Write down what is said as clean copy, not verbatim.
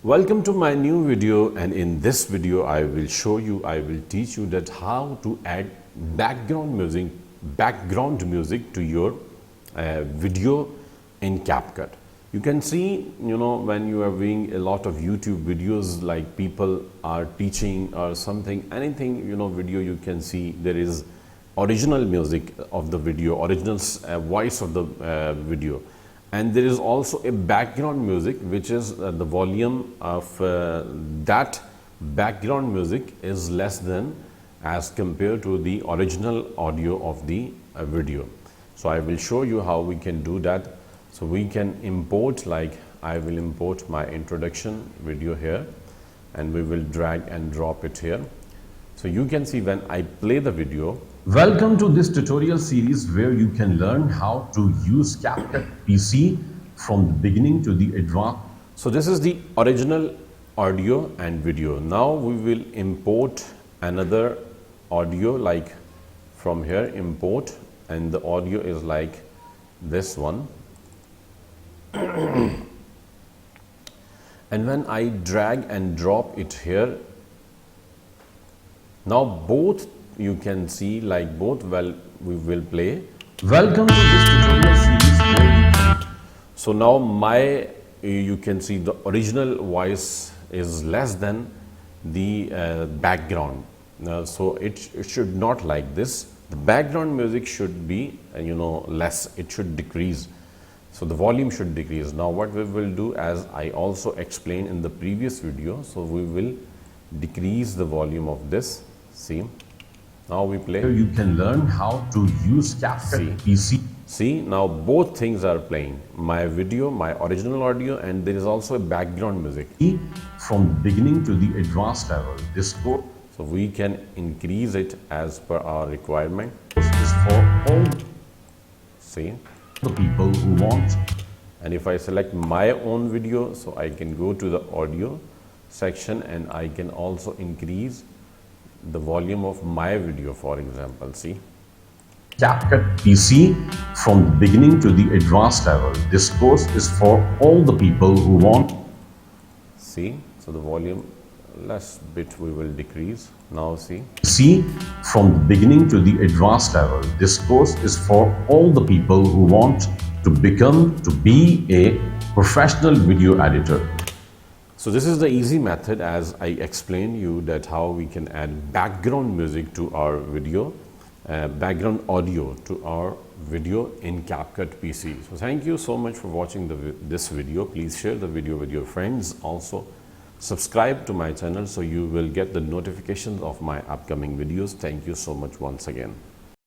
Welcome to my new video, and in this video I will teach you that how to add background music to your video in CapCut. You can see, when you are viewing a lot of YouTube videos, like people are teaching or something, anything, video, you can see there is original music of the video, original voice of the video. And there is also a background music, which is the volume of that background music is less than as compared to the original audio of the video. So I will show you how we can do that. So we can import, like I will import my introduction video here, and we will drag and drop it here. So you can see when I play the video. Welcome to this tutorial series where you can learn how to use CapCut PC from the beginning to the advanced. So this is the original audio and video. Now we will import another audio, like from here import, and the audio is like this one. And when I drag and drop it here, now both you can see, like both, well, we will play. Welcome to this tutorial series. So now you can see the original voice is less than the background. So it should not like this. The background music should be less. It should decrease. So the volume should decrease. Now what we will do, as I also explained in the previous video, so we will decrease the volume of this. See, now we play. Here you can learn how to use CapCut PC. See, now both things are playing. My video, my original audio, and there is also a background music. From the beginning to the advanced level, this code. So we can increase it as per our requirement. This is for all, see, the people who want. And if I select my own video, so I can go to the audio section and I can also increase the volume of my video, for example. See, CapCut PC from the beginning to the advanced level. This course is for all the people who want. See, so the volume less bit we will decrease. Now see from the beginning to the advanced level. This course is for all the people who want to be a professional video editor. So this is the easy method, as I explained you, that how we can add background music to our video, background audio to our video in CapCut PC. So thank you so much for watching this video. Please share the video with your friends. Also subscribe to my channel so you will get the notifications of my upcoming videos. Thank you so much once again.